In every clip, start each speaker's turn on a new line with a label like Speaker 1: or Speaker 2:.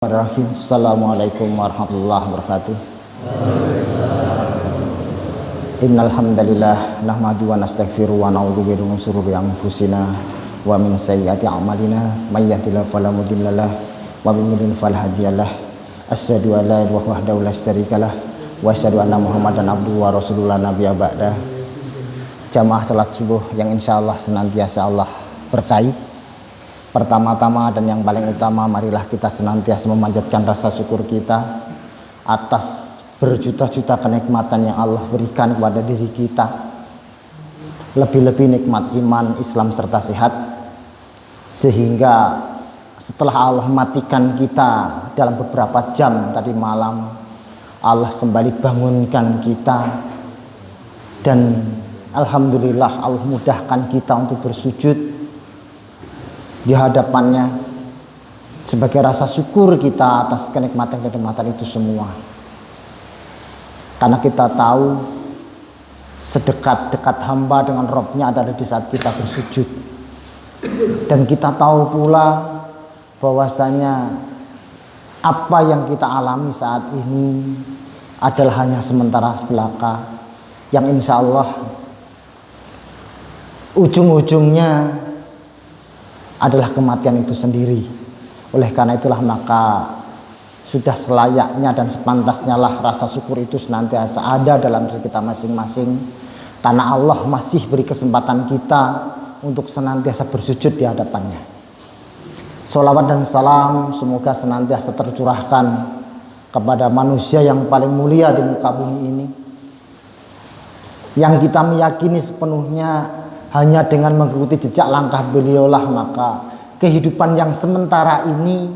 Speaker 1: Bismillahirrahmanirrahim. Assalamualaikum warahmatullahi wabarakatuh. Innal hamdalillah nahmadu wa nastaghfiru wa na'udzu billahi min shururi anfusina wa min sayyiati a'malina may yahdihillahu fala mudhillalah wa may yudhlil fala hadiyalah. Asyhadu an la ilaha illallah wahdahu la syarikalah wa asyhadu anna Muhammadan abduhu wa rasuluhu la nabiyya ba'da. Jamaah salat subuh yang insyaallah senantiasa Allah berkahi. Pertama-tama dan yang paling utama, marilah kita senantiasa memanjatkan rasa syukur kita atas berjuta-juta kenikmatan yang Allah berikan kepada diri kita. Lebih-lebih nikmat iman, Islam serta sehat, sehingga setelah Allah matikan kita dalam beberapa jam tadi malam, Allah kembali bangunkan kita, dan alhamdulillah Allah mudahkan kita untuk bersujud di hadapannya sebagai rasa syukur kita atas kenikmatan-kenikmatan itu semua. Karena kita tahu sedekat-dekat hamba dengan Rabb-nya adalah di saat kita bersujud. Dan kita tahu pula bahwasanya apa yang kita alami saat ini adalah hanya sementara belaka, yang insya Allah ujung-ujungnya adalah kematian itu sendiri. Oleh karena itulah maka sudah selayaknya dan sepantasnya lah rasa syukur itu senantiasa ada dalam diri kita masing-masing, karena Allah masih beri kesempatan kita untuk senantiasa bersujud di hadapannya. Sholawat dan salam semoga senantiasa tercurahkan kepada manusia yang paling mulia di muka bumi ini, yang kita meyakini sepenuhnya hanya dengan mengikuti jejak langkah beliaulah maka kehidupan yang sementara ini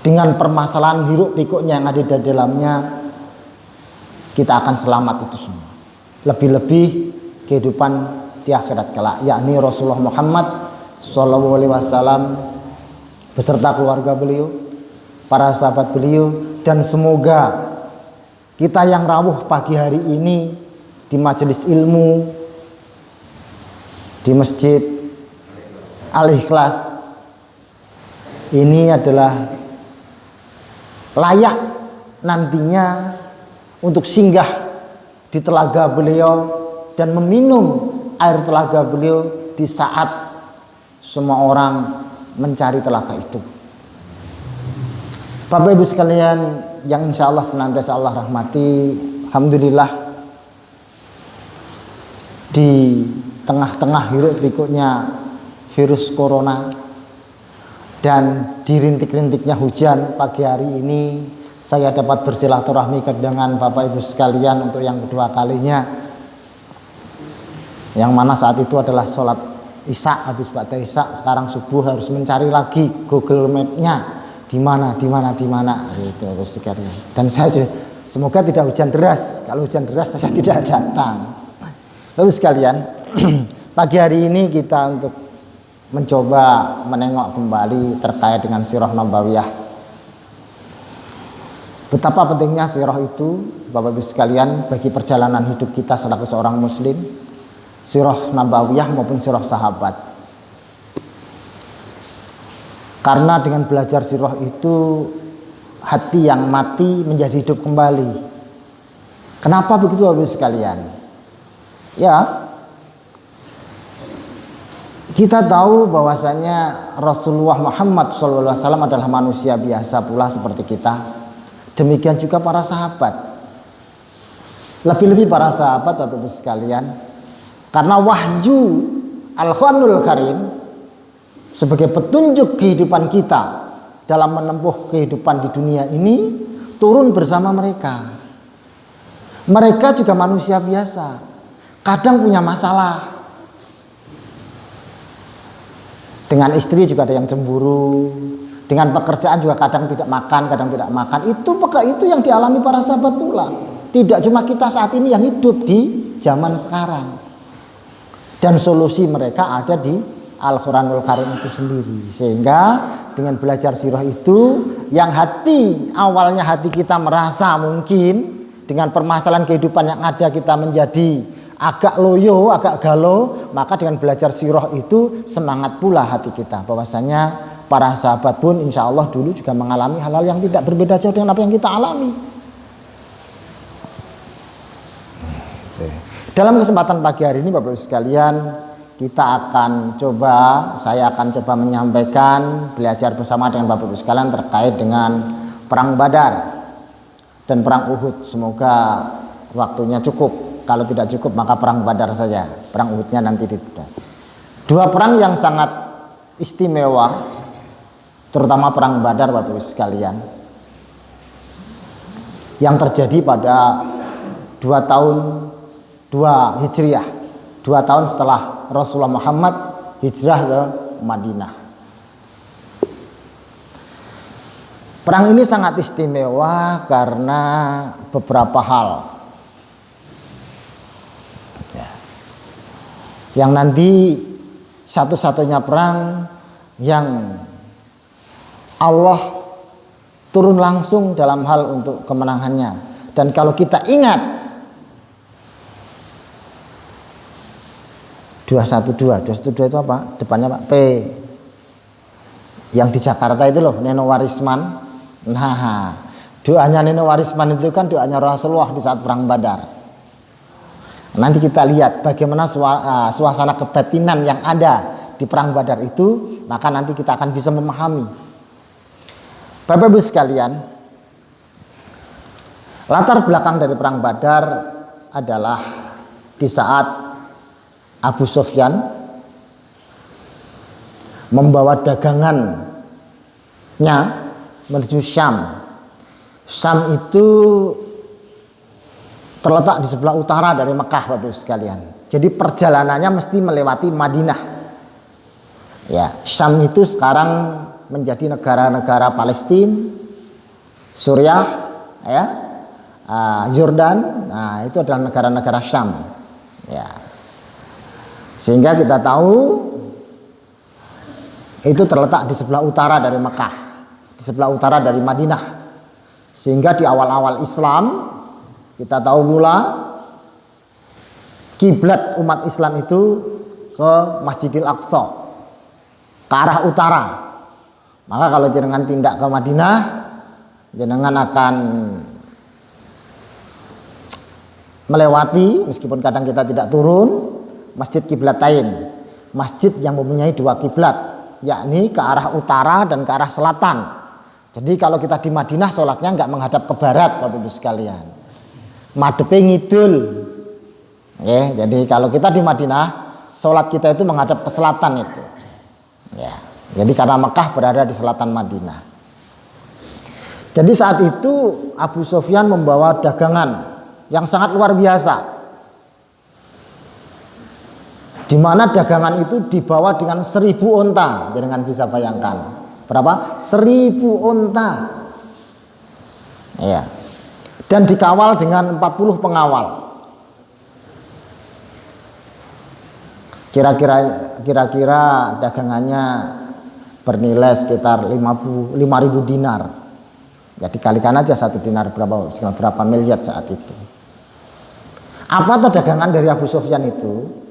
Speaker 1: dengan permasalahan hiruk pikuknya yang ada di dalamnya, kita akan selamat itu semua. Lebih-lebih kehidupan di akhirat kelak, yakni Rasulullah Muhammad SAW beserta keluarga beliau, para sahabat beliau, dan semoga kita yang rawuh pagi hari ini di majelis ilmu di Masjid Al-Ikhlas ini adalah layak nantinya untuk singgah di telaga beliau dan meminum air telaga beliau di saat semua orang mencari telaga itu. Bapak Ibu sekalian yang insya Allah senantiasa Allah rahmati, alhamdulillah di tengah-tengah hiruk pikuknya virus corona dan dirintik-rintiknya hujan, pagi hari ini saya dapat bersilaturahmi dengan Bapak Ibu sekalian untuk yang kedua kalinya, yang mana saat itu adalah sholat isya, habis ba'da isya, sekarang subuh harus mencari lagi Google Map-nya di mana gitu Bapak sekalian. Dan saya juga, semoga tidak hujan deras. Kalau hujan deras saya tidak datang. Bapak sekalian, pagi hari ini kita untuk mencoba menengok kembali terkait dengan sirah nabawiyah. Betapa pentingnya sirah itu Bapak Ibu sekalian bagi perjalanan hidup kita selaku seorang muslim, sirah nabawiyah maupun sirah sahabat. Karena dengan belajar sirah itu hati yang mati menjadi hidup kembali. Kenapa begitu Bapak Ibu sekalian? Ya, kita tahu bahwasanya Rasulullah Muhammad SAW adalah manusia biasa pula seperti kita. Demikian juga para sahabat. Lebih-lebih para sahabat Bapak Ibu sekalian, karena wahyu Al-Qur'anul Karim sebagai petunjuk kehidupan kita dalam menempuh kehidupan di dunia ini turun bersama mereka. Mereka juga manusia biasa, kadang punya masalah. Dengan istri juga ada yang cemburu, dengan pekerjaan juga kadang tidak makan, kadang tidak makan. Itu yang dialami para sahabat pula. Tidak cuma kita saat ini yang hidup di zaman sekarang. Dan solusi mereka ada di Al-Quranul Karim itu sendiri. Sehingga dengan belajar sirah itu, yang awalnya hati kita merasa mungkin dengan permasalahan kehidupan yang ada kita menjadi agak loyo, agak galau, maka dengan belajar sirah itu semangat pula hati kita bahwasanya para sahabat pun insya Allah dulu juga mengalami hal-hal yang tidak berbeda jauh dengan apa yang kita alami. Dalam kesempatan pagi hari ini Bapak Ibu sekalian, saya akan coba menyampaikan, belajar bersama dengan Bapak Ibu sekalian terkait dengan perang Badar dan perang Uhud. Semoga waktunya cukup. Kalau tidak cukup maka perang Badar saja. Perang Uhudnya nanti ditunda. Dua perang yang sangat istimewa, terutama perang Badar Bapak Ibu sekalian, yang terjadi pada 2 Hijriah, 2 tahun setelah Rasulullah Muhammad hijrah ke Madinah. Perang ini sangat istimewa karena beberapa hal, yang nanti satu-satunya perang yang Allah turun langsung dalam hal untuk kemenangannya. Dan kalau kita ingat 212 itu apa? Depannya Pak P. Yang di Jakarta itu loh, Neno Warisman. Nah, doanya Neno Warisman itu kan doanya Rasulullah di saat perang Badar. Nanti kita lihat bagaimana suasana kebatinan yang ada di perang Badar itu, maka nanti kita akan bisa memahami. Bapak Ibu sekalian, latar belakang dari perang Badar adalah di saat Abu Sufyan membawa dagangannya menuju Syam. Syam itu terletak di sebelah utara dari Mekah Bapak Ibu sekalian. Jadi perjalanannya mesti melewati Madinah. Ya, Syam itu sekarang menjadi negara-negara Palestina, Suriah, ya, Yordan. Nah, itu adalah negara-negara Syam. Ya. Sehingga kita tahu itu terletak di sebelah utara dari Mekah, di sebelah utara dari Madinah. Sehingga di awal-awal Islam kita tahu pula kiblat umat Islam itu ke Masjidil Aqsa, ke arah utara. Maka kalau jenengan tindak ke Madinah, jenengan akan melewati, meskipun kadang kita tidak turun, Masjid Qiblatain, masjid yang mempunyai 2 kiblat, yakni ke arah utara dan ke arah selatan. Jadi kalau kita di Madinah sholatnya nggak menghadap ke barat Bapak Ibu sekalian, madhepe ngidul. Oke, jadi kalau kita di Madinah sholat kita itu menghadap ke selatan itu. Ya, jadi karena Mekah berada di selatan Madinah. Jadi saat itu Abu Sufyan membawa dagangan yang sangat luar biasa, di mana dagangan itu dibawa dengan 1000 unta. Jangan bisa bayangkan berapa? 1000 unta. Ya. Dan dikawal dengan 40 pengawal. Kira-kira dagangannya bernilai sekitar 5.000 dinar. Ya, dikalikan aja 1 dinar berapa miliar saat itu. Apa dagangan dari Abu Sufyan itu?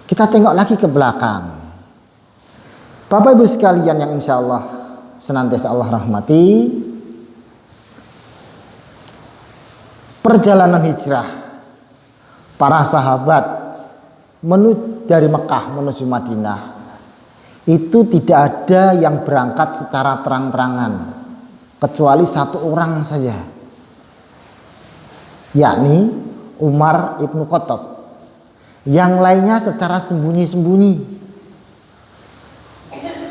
Speaker 1: Kita tengok lagi ke belakang. Bapak Ibu sekalian yang insya Allah senantiasa Allah rahmati, perjalanan hijrah para sahabat dari Mekah menuju Madinah itu tidak ada yang berangkat secara terang-terangan kecuali 1 orang saja, yakni Umar ibnu Khattab. Yang lainnya secara sembunyi-sembunyi,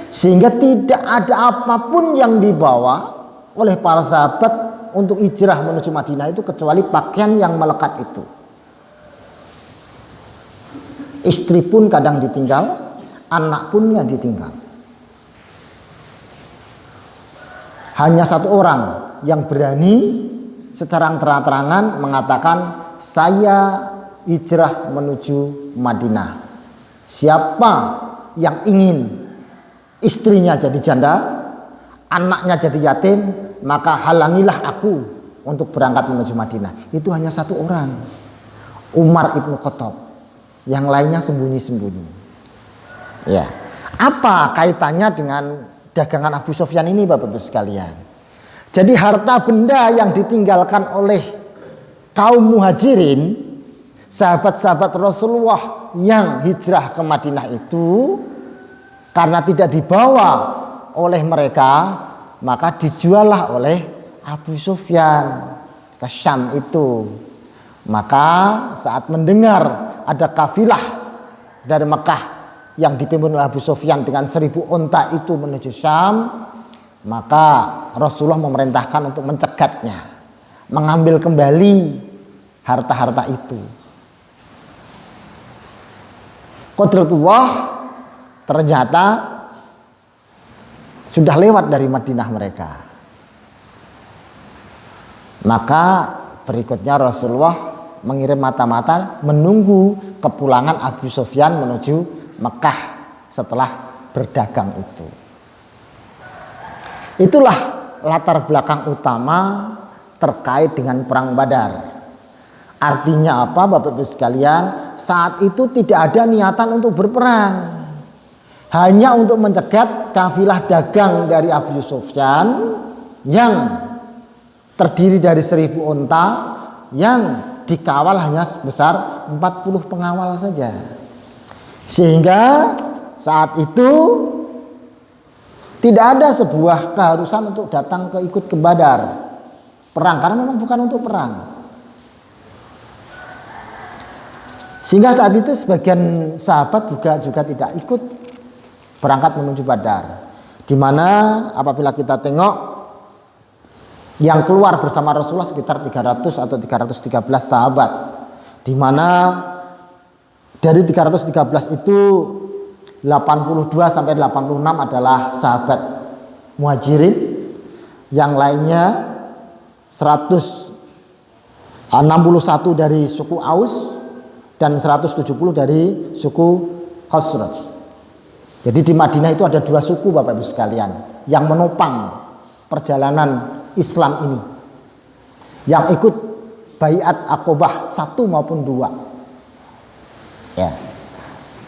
Speaker 1: sehingga tidak ada apapun yang dibawa oleh para sahabat untuk hijrah menuju Madinah itu kecuali pakaian yang melekat itu. Istri pun kadang ditinggal, anak pun nggak ditinggal. Hanya 1 orang yang berani secara terang-terangan mengatakan, saya hijrah menuju Madinah. Siapa yang ingin istrinya jadi janda, anaknya jadi yatim, maka halangilah aku untuk berangkat menuju Madinah. Itu hanya 1 orang, Umar ibnu Khattab. Yang lainnya sembunyi-sembunyi. Ya, Apa kaitannya dengan dagangan Abu Sufyan ini Bapak-Ibu sekalian? Jadi harta benda yang ditinggalkan oleh kaum muhajirin, sahabat-sahabat Rasulullah yang hijrah ke Madinah itu, karena tidak dibawa oleh mereka, maka dijuallah oleh Abu Sufyan ke Syam itu. Maka saat mendengar ada kafilah dari Mekah yang dipimpin oleh Abu Sufyan dengan 1000 unta itu menuju Syam, maka Rasulullah memerintahkan untuk mencegatnya, mengambil kembali harta-harta itu. Qudratullah, ternyata sudah lewat dari Madinah mereka. Maka berikutnya Rasulullah mengirim mata-mata menunggu kepulangan Abu Sufyan menuju Mekah setelah berdagang itu. Itulah latar belakang utama terkait dengan perang Badar. Artinya apa Bapak-Ibu sekalian? Saat itu tidak ada niatan untuk berperang, hanya untuk mencegat kafilah dagang dari Abu Sufyan yang terdiri dari 1000 unta yang dikawal hanya sebesar 40 pengawal saja. Sehingga saat itu tidak ada sebuah keharusan untuk datang ikut ke Badar perang, karena memang bukan untuk perang. Sehingga saat itu sebagian sahabat juga tidak ikut berangkat menuju Badar. Di mana apabila kita tengok yang keluar bersama Rasulullah sekitar 300 atau 313 sahabat, di mana dari 313 itu 82 sampai 86 adalah sahabat muhajirin, yang lainnya 161 dari suku Aus dan 170 dari suku Khazraj. Jadi di Madinah itu ada 2 suku Bapak Ibu sekalian yang menopang perjalanan Islam ini, yang ikut Baiat Aqobah 1 maupun 2. Ya.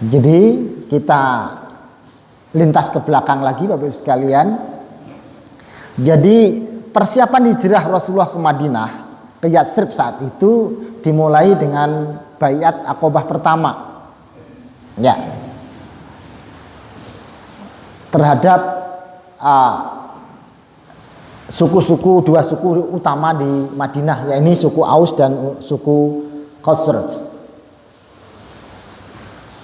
Speaker 1: Jadi kita lintas ke belakang lagi Bapak Ibu sekalian. Jadi persiapan hijrah Rasulullah ke Madinah, ke Yatsrib saat itu dimulai dengan Baiat Aqobah pertama. Ya. Terhadap suku-suku, 2 suku utama di Madinah, yaitu suku Aus dan suku Khazraj.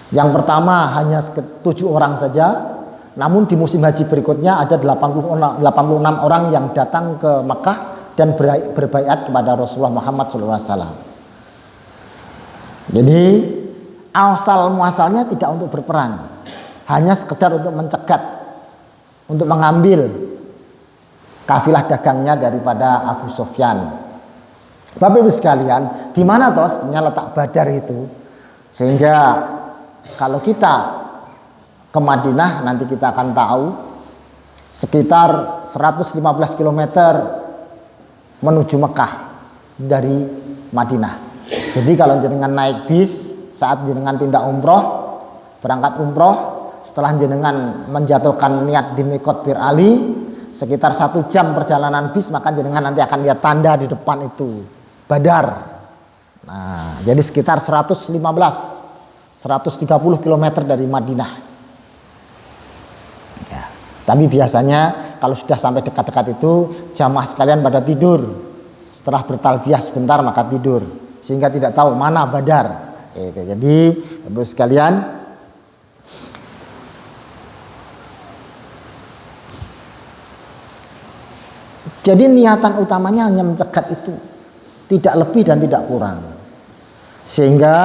Speaker 1: Yang pertama hanya 7 orang saja, namun di musim haji berikutnya ada 86 orang yang datang ke Mekah dan berbaiat kepada Rasulullah Muhammad SAW. Jadi asal muasalnya tidak untuk berperang, hanya sekedar untuk mencegat, untuk mengambil kafilah dagangnya daripada Abu Sufyan. Bapak Ibu sekalian, di mana toh sebenarnya letak Badar itu? Sehingga kalau kita ke Madinah nanti kita akan tahu sekitar 115 km menuju Mekah dari Madinah. Jadi kalau jenengan naik bis saat jenengan tindak umroh, berangkat umroh, setelah jenengan menjatuhkan niat di Miqat Bir Ali, sekitar 1 jam perjalanan bis, maka jenengan nanti akan lihat tanda di depan itu Badar. Nah, jadi sekitar 130 km dari Madinah. Ya, tapi biasanya kalau sudah sampai dekat-dekat itu jamaah sekalian pada tidur. Setelah bertalbiyah sebentar maka tidur, sehingga tidak tahu mana Badar. Jadi Bapak sekalian, jadi niatan utamanya hanya mencegat itu, tidak lebih dan tidak kurang. Sehingga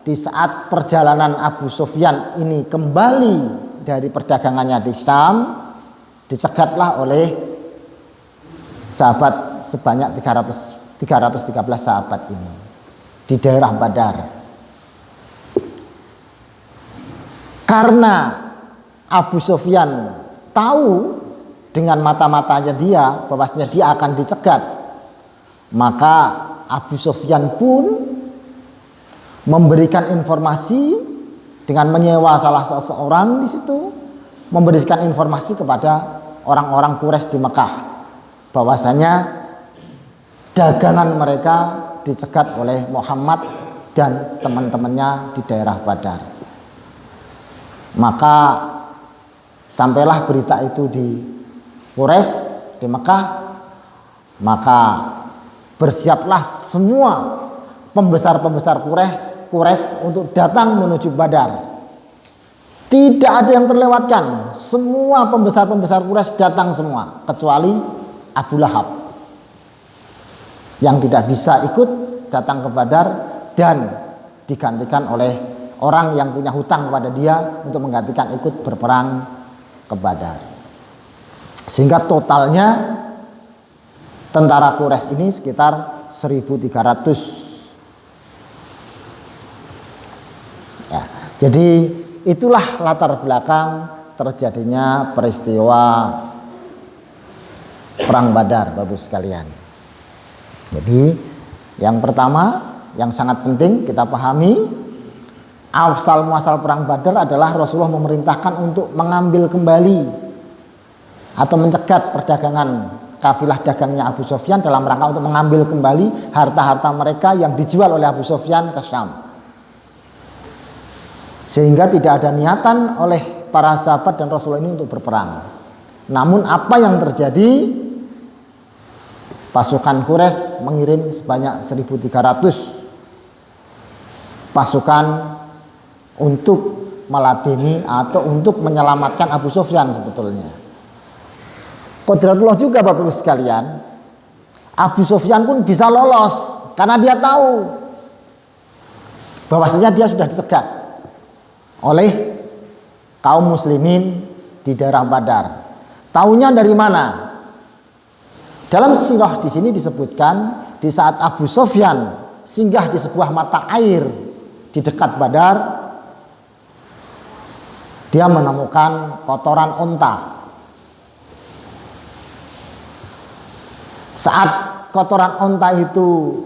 Speaker 1: di saat perjalanan Abu Sufyan ini kembali dari perdagangannya di Syam, dicegatlah oleh sahabat sebanyak 313 sahabat ini di daerah Badar. Karena Abu Sufyan tahu dengan mata-matanya dia bahwasanya dia akan dicegat, maka Abu Sufyan pun memberikan informasi dengan menyewa salah seseorang di situ, memberikan informasi kepada orang-orang Quraisy di Mekah bahwasanya dagangan mereka dicegat oleh Muhammad dan teman-temannya di daerah Badar. Maka sampailah berita itu di Quraisy di Mekah, maka bersiaplah semua pembesar-pembesar Quraisy untuk datang menuju Badar. Tidak ada yang terlewatkan, semua pembesar-pembesar Quraisy datang semua kecuali Abu Lahab yang tidak bisa ikut datang ke Badar dan digantikan oleh orang yang punya hutang kepada dia untuk menggantikan ikut berperang ke Badar. Sehingga totalnya tentara Quraisy ini sekitar 1.300. Ya, jadi itulah latar belakang terjadinya peristiwa Perang Badar, Bapak sekalian. Jadi yang pertama yang sangat penting kita pahami, asal muasal Perang Badar adalah Rasulullah memerintahkan untuk mengambil kembali atau mencegat perdagangan kafilah dagangnya Abu Sufyan dalam rangka untuk mengambil kembali harta-harta mereka yang dijual oleh Abu Sufyan ke Syam. Sehingga tidak ada niatan oleh para sahabat dan Rasulullah ini untuk berperang. Namun apa yang terjadi? Pasukan Quraisy mengirim sebanyak 1.300 pasukan untuk meladeni atau untuk menyelamatkan Abu Sufyan sebetulnya. Qodratullah juga Bapak Ibu sekalian, Abu Sufyan pun bisa lolos karena dia tahu bahwasanya dia sudah dicegat oleh kaum muslimin di daerah Badar. Taunya dari mana? Dalam sirah di sini disebutkan di saat Abu Sufyan singgah di sebuah mata air di dekat Badar, dia menemukan kotoran unta. Saat kotoran unta itu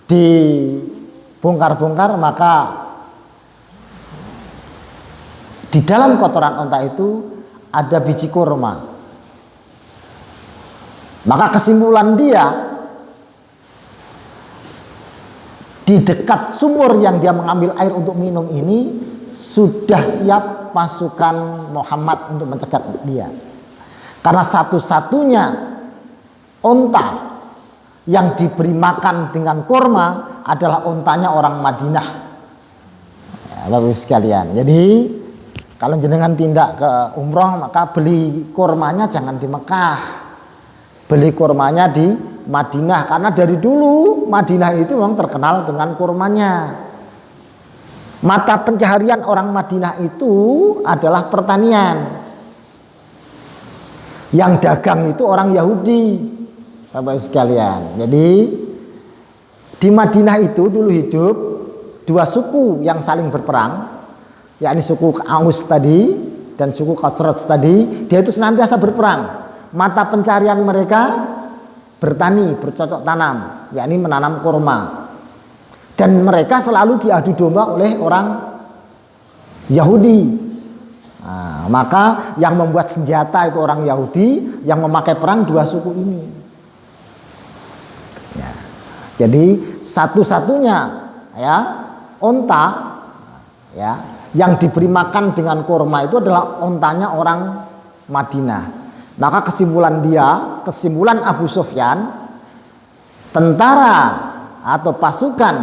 Speaker 1: dibongkar-bongkar, maka di dalam kotoran unta itu ada biji kurma. Maka kesimpulan dia, di dekat sumur yang dia mengambil air untuk minum ini sudah siap pasukan Muhammad untuk mencegat dia. Karena satu-satunya unta yang diberi makan dengan kurma adalah untanya orang Madinah. Ya, Bapak sekalian. Jadi kalau jenengan tindak ke umroh, maka beli kurmanya jangan di Mekah, beli kurmanya di Madinah, karena dari dulu Madinah itu memang terkenal dengan kurmanya. Mata pencaharian orang Madinah itu adalah pertanian. Yang dagang itu orang Yahudi, Bapak sekalian. Jadi di Madinah itu dulu hidup dua suku yang saling berperang, yakni suku Aus tadi dan suku Khazraj tadi. Dia itu senantiasa berperang. Mata pencarian mereka bertani, bercocok tanam, yakni menanam kurma. Dan mereka selalu diadu domba oleh orang Yahudi. Nah, maka yang membuat senjata itu orang Yahudi, yang memakai perang dua suku ini. Ya. Jadi satu-satunya ya unta ya yang diberi makan dengan kurma itu adalah untanya orang Madinah. Maka kesimpulan Abu Sufyan, tentara atau pasukan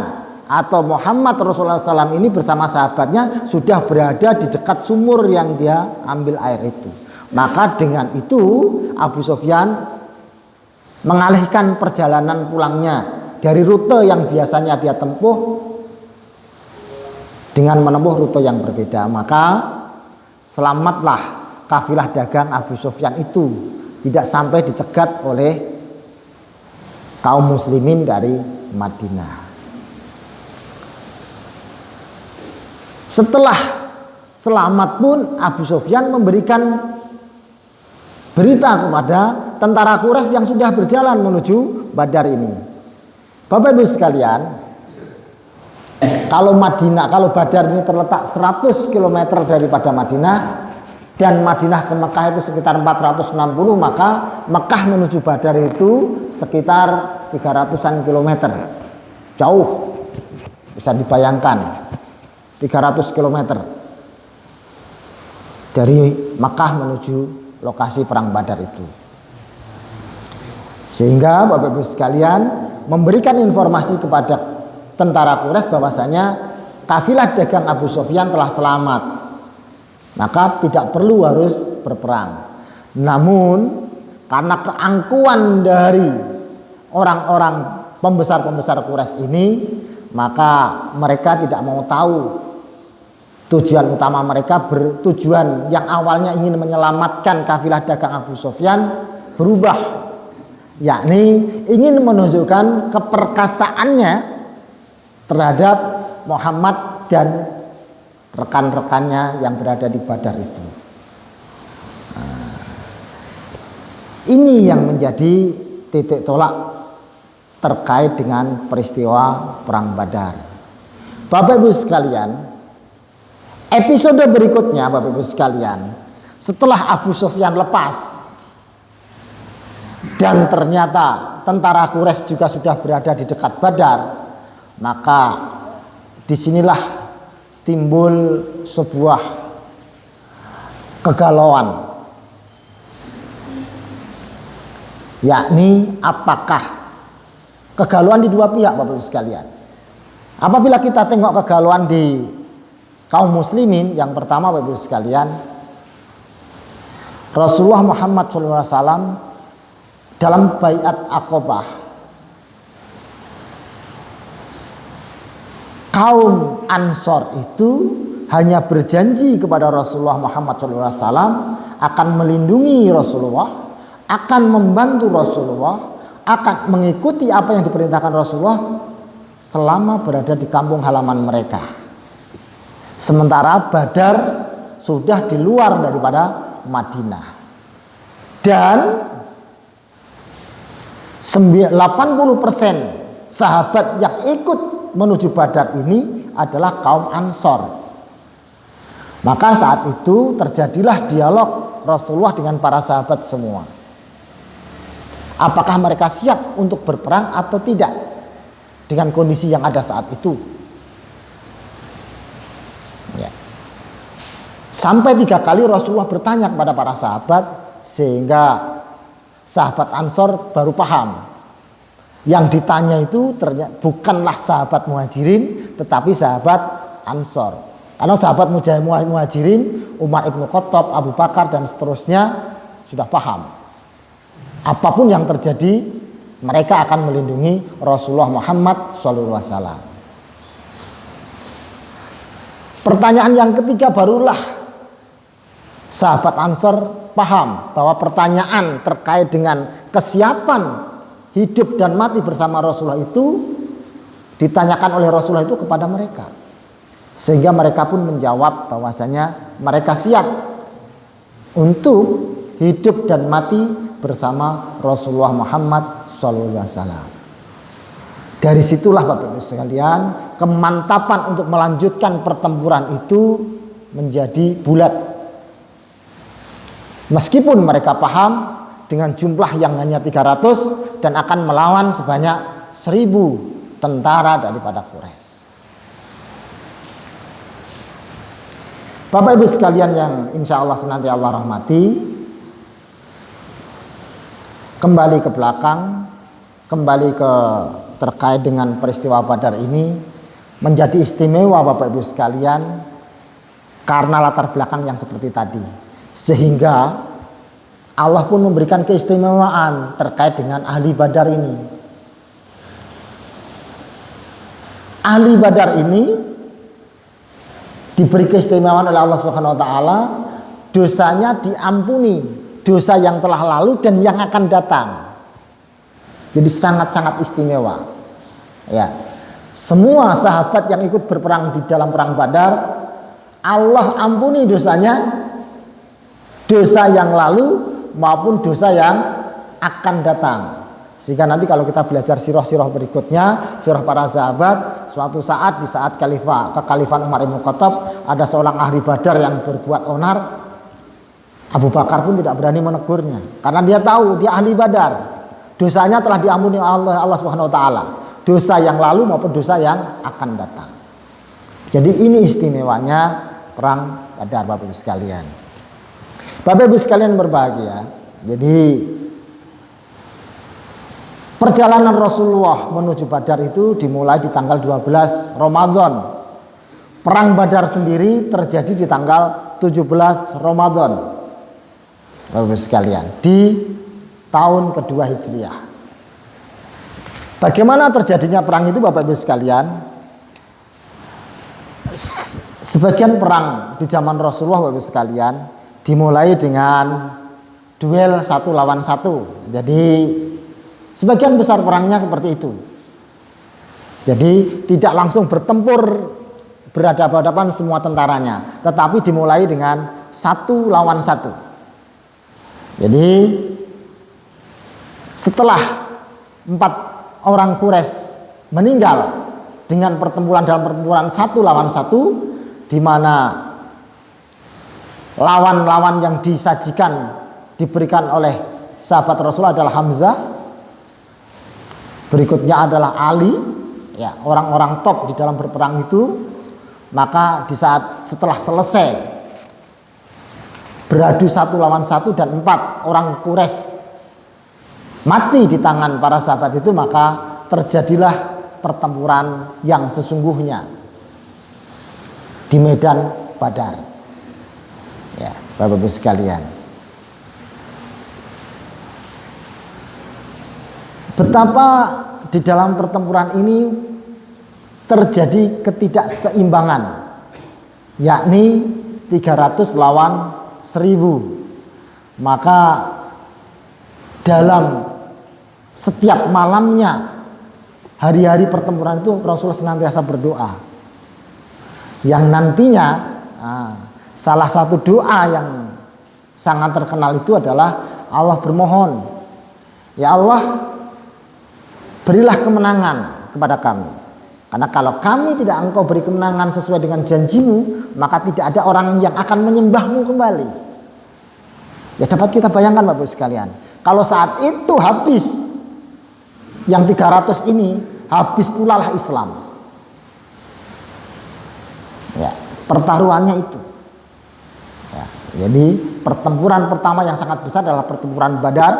Speaker 1: atau Muhammad Rasulullah SAW ini bersama sahabatnya sudah berada di dekat sumur yang dia ambil air itu. Maka dengan itu Abu Sufyan mengalihkan perjalanan pulangnya dari rute yang biasanya dia tempuh dengan menempuh rute yang berbeda. Maka selamatlah kafilah dagang Abu Sufyan itu tidak sampai dicegat oleh kaum muslimin dari Madinah. Setelah selamat pun Abu Sufyan memberikan berita kepada tentara Quraisy yang sudah berjalan menuju Badar ini. Bapak Ibu sekalian, Kalau Badar ini terletak 100 km daripada Madinah, dan Madinah ke Mekah itu sekitar 460, maka Mekah menuju Badar itu sekitar 300-an kilometer. Jauh, bisa dibayangkan 300 km dari Mekah menuju lokasi perang Badar itu. Sehingga Bapak Ibu sekalian memberikan informasi kepada tentara Quraisy bahwasanya kafilah dagang Abu Sufyan telah selamat, maka tidak perlu harus berperang. Namun karena keangkuhan dari orang-orang pembesar-pembesar Quraisy ini, maka mereka tidak mau tahu tujuan utama mereka. Tujuan yang awalnya ingin menyelamatkan kafilah dagang Abu Sufyan berubah, yakni ingin menunjukkan keperkasaannya terhadap Muhammad dan rekan-rekannya yang berada di Badar itu. Ini yang menjadi titik tolak terkait dengan peristiwa perang Badar. Bapak Ibu sekalian, episode berikutnya Bapak Ibu sekalian, setelah Abu Sufyan lepas dan ternyata tentara Quraisy juga sudah berada di dekat Badar, maka disinilah timbul sebuah kegalauan, yakni apakah kegalauan di dua pihak Bapak Ibu sekalian. Apabila kita tengok kegalauan di kaum muslimin, yang pertama Bapak Ibu sekalian, Rasulullah Muhammad SAW dalam baiat Aqabah, kaum Ansor itu hanya berjanji kepada Rasulullah Muhammad SAW akan melindungi Rasulullah, akan membantu Rasulullah, akan mengikuti apa yang diperintahkan Rasulullah selama berada di kampung halaman mereka. Sementara Badar sudah di luar daripada Madinah, dan 80% sahabat yang ikut menuju Badar ini adalah kaum Ansor. Maka saat itu terjadilah dialog Rasulullah dengan para sahabat semua. Apakah mereka siap untuk berperang atau tidak dengan kondisi yang ada saat itu? Ya. Sampai 3 kali Rasulullah bertanya kepada para sahabat, sehingga sahabat Ansor baru paham. Yang ditanya itu ternyata bukanlah sahabat Muhajirin, tetapi sahabat Ansor. Karena sahabat Muhajirin, Umar ibn Khattab, Abu Bakar dan seterusnya sudah paham. Apapun yang terjadi, mereka akan melindungi Rasulullah Muhammad SAW. Pertanyaan yang ketiga barulah sahabat Ansor paham bahwa pertanyaan terkait dengan kesiapan hidup dan mati bersama Rasulullah itu ditanyakan oleh Rasulullah itu kepada mereka, sehingga mereka pun menjawab bahwasanya mereka siap untuk hidup dan mati bersama Rasulullah Muhammad SAW. Dari situlah Bapak Ibu sekalian, kemantapan untuk melanjutkan pertempuran itu menjadi bulat. Meskipun mereka paham dengan jumlah yang hanya 300 dan akan melawan sebanyak 1000 tentara daripada Quraisy. Bapak Ibu sekalian yang insya Allah senantiasa Allah rahmati, kembali ke belakang, kembali ke terkait dengan peristiwa Badar ini menjadi istimewa Bapak Ibu sekalian karena latar belakang yang seperti tadi, sehingga Allah pun memberikan keistimewaan terkait dengan ahli Badar ini. Ahli Badar ini diberi keistimewaan oleh Allah Subhanahu wa taala, dosanya diampuni, dosa yang telah lalu dan yang akan datang. Jadi sangat-sangat istimewa. Ya. Semua sahabat yang ikut berperang di dalam perang Badar, Allah ampuni dosanya, dosa yang lalu maupun dosa yang akan datang. Sehingga nanti kalau kita belajar sirah-sirah berikutnya, sirah para sahabat, suatu saat di saat kekhalifahan Umar bin Khattab, ada seorang ahli Badar yang berbuat onar. Abu Bakar pun tidak berani menegurnya karena dia tahu dia ahli Badar. Dosanya telah diampuni Allah Subhanahu wa taala. Dosa yang lalu maupun dosa yang akan datang. Jadi ini istimewanya perang Badar, Bapak Ibu sekalian. Bapak Ibu sekalian berbahagia. Jadi perjalanan Rasulullah menuju Badar itu dimulai di tanggal 12 Ramadan. Perang Badar sendiri terjadi di tanggal 17 Ramadan. Bapak Ibu sekalian, di tahun kedua Hijriah. Bagaimana terjadinya perang itu, Bapak Ibu sekalian? Sebagian perang di zaman Rasulullah, Bapak Ibu sekalian, dimulai dengan duel 1 lawan 1. Jadi sebagian besar perangnya seperti itu. Jadi tidak langsung bertempur berhadapan-hadapan semua tentaranya, tetapi dimulai dengan 1 lawan 1. Jadi setelah 4 orang Quraisy meninggal dengan dalam pertempuran 1 lawan 1, di mana lawan-lawan yang disajikan diberikan oleh sahabat Rasulullah adalah Hamzah, berikutnya adalah Ali, ya, orang-orang top di dalam berperang itu. Maka di saat setelah selesai beradu 1 lawan 1 dan 4 orang Quraisy mati di tangan para sahabat itu, maka terjadilah pertempuran yang sesungguhnya di medan Badar. Ya, Bapak Ibu sekalian. Betapa di dalam pertempuran ini terjadi ketidakseimbangan, yakni 300 lawan 1000. Maka dalam setiap malamnya hari-hari pertempuran itu Rasulullah senantiasa berdoa, yang nantinya salah satu doa yang sangat terkenal itu adalah Allah bermohon, ya Allah, berilah kemenangan kepada kami, karena kalau kami tidak Engkau beri kemenangan sesuai dengan janjimu, maka tidak ada orang yang akan menyembahmu kembali. Ya, dapat kita bayangkan Bapak Ibu sekalian, kalau saat itu habis yang 300 ini, habis pula lah Islam. Ya, pertaruhannya itu. Ya, jadi pertempuran pertama yang sangat besar adalah pertempuran Badar,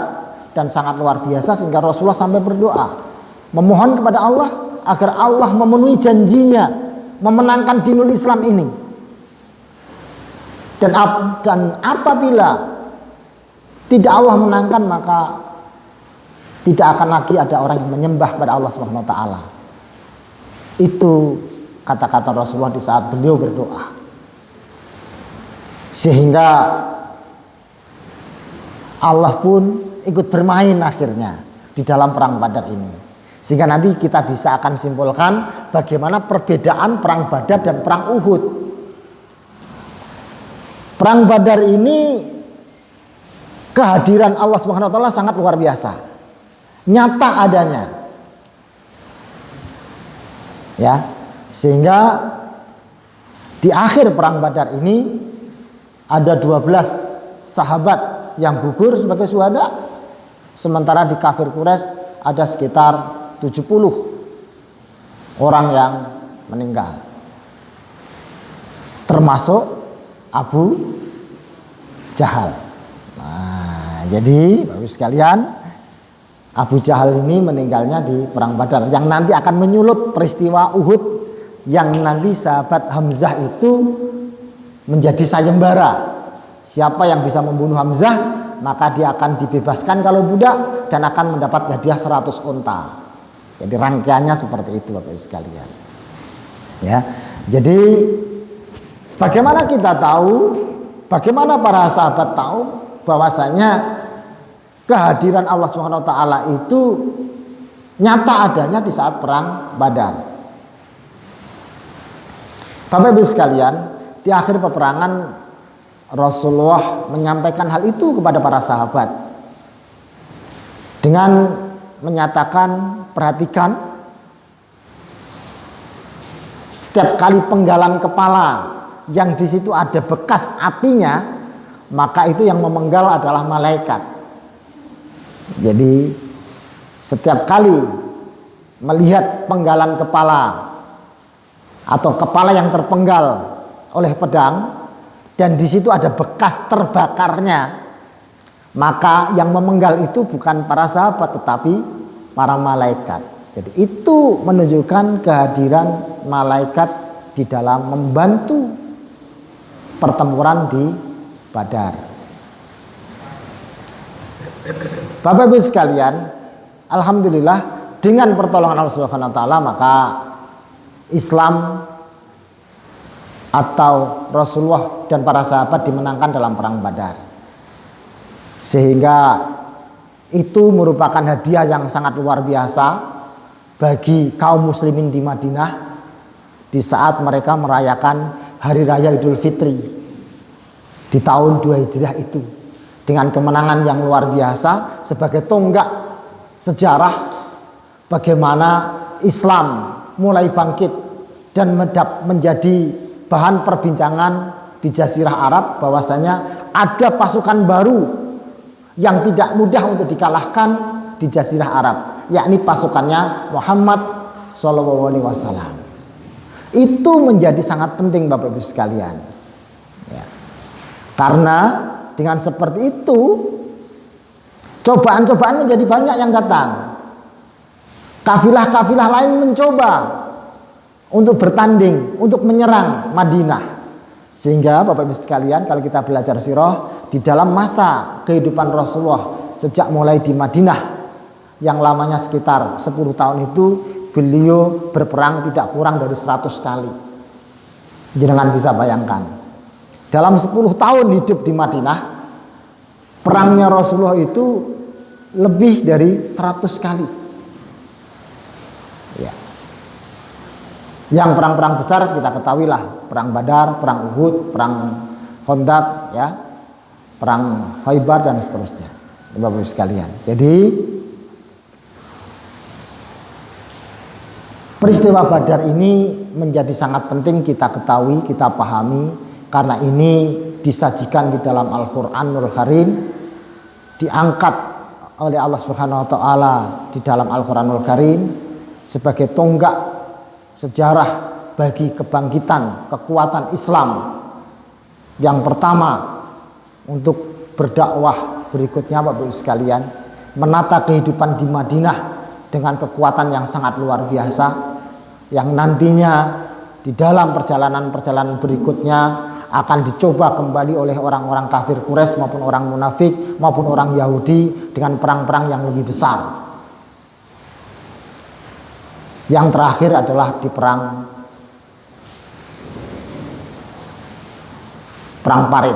Speaker 1: dan sangat luar biasa sehingga Rasulullah sampai berdoa memohon kepada Allah agar Allah memenuhi janjinya memenangkan dinul Islam ini. Dan apabila tidak Allah menangkan, maka tidak akan lagi ada orang yang menyembah pada Allah Subhanahu wa taala. Itu kata-kata Rasulullah di saat beliau berdoa. Sehingga Allah pun ikut bermain akhirnya di dalam perang Badar ini. Sehingga nanti kita bisa akan simpulkan bagaimana perbedaan perang Badar dan perang Uhud. Perang Badar ini kehadiran Allah Subhanahu wa taala sangat luar biasa. Nyata adanya. Ya, sehingga di akhir perang Badar ini ada 12 sahabat yang gugur sebagai syuhada, sementara di kafir Quraisy ada sekitar 70 orang yang meninggal, termasuk Abu Jahal. Nah, jadi Bapak sekalian, Abu Jahal ini meninggalnya di perang Badar, yang nanti akan menyulut peristiwa Uhud, yang nanti sahabat Hamzah itu menjadi sayembara. Siapa yang bisa membunuh Hamzah, maka dia akan dibebaskan kalau budak dan akan mendapat hadiah 100 unta. Jadi rangkaiannya seperti itu Bapak Ibu sekalian. Ya. Jadi bagaimana kita tahu, bagaimana para sahabat tahu bahwasanya kehadiran Allah Subhanahu wa taala itu nyata adanya di saat perang Badar. Bapak Ibu sekalian, di akhir peperangan Rasulullah menyampaikan hal itu kepada para sahabat dengan menyatakan, perhatikan, setiap kali penggalan kepala yang di situ ada bekas apinya, maka itu yang memenggal adalah malaikat. Jadi setiap kali melihat penggalan kepala atau kepala yang terpenggal oleh pedang dan di situ ada bekas terbakarnya, maka yang memenggal itu bukan para sahabat tetapi para malaikat. Jadi itu menunjukkan kehadiran malaikat di dalam membantu pertempuran di Badar. Bapak Ibu sekalian, alhamdulillah dengan pertolongan Allah Subhanahu wa taala maka Islam atau Rasulullah dan para sahabat dimenangkan dalam perang Badar. Sehingga itu merupakan hadiah yang sangat luar biasa bagi kaum muslimin di Madinah di saat mereka merayakan Hari Raya Idul Fitri di tahun 2 Hijriah itu, dengan kemenangan yang luar biasa sebagai tonggak sejarah bagaimana Islam mulai bangkit dan menjadi bahan perbincangan di Jazirah Arab, bahwasanya ada pasukan baru yang tidak mudah untuk dikalahkan di Jazirah Arab, yakni pasukannya Muhammad SAW. Itu menjadi sangat penting Bapak Ibu sekalian ya. Karena dengan seperti itu cobaan-cobaan menjadi banyak yang datang. Kafilah-kafilah lain mencoba untuk bertanding, untuk menyerang Madinah. Sehingga Bapak Ibu sekalian, kalau kita belajar sirah, di dalam masa kehidupan Rasulullah sejak mulai di Madinah yang lamanya sekitar 10 tahun itu, beliau berperang tidak kurang dari 100 kali. Jangan bisa bayangkan, dalam 10 tahun hidup di Madinah, perangnya Rasulullah itu lebih dari 100 kali ya. Yang perang-perang besar kita ketahuilah, perang Badar, perang Uhud, perang Khandaq ya, perang Khaybar dan seterusnya Bapak Ibu sekalian. Jadi peristiwa Badar ini menjadi sangat penting kita ketahui, kita pahami, karena ini disajikan di dalam Al-Qur'anul Karim, diangkat oleh Allah Subhanahu wa taala di dalam Al-Qur'anul Karim sebagai tonggak sejarah bagi kebangkitan kekuatan Islam yang pertama untuk berdakwah, berikutnya Bapak Ibu sekalian menata kehidupan di Madinah dengan kekuatan yang sangat luar biasa, yang nantinya di dalam perjalanan-perjalanan berikutnya akan dicoba kembali oleh orang-orang kafir Quraisy maupun orang munafik maupun orang Yahudi dengan perang-perang yang lebih besar. Yang terakhir adalah di perang Parit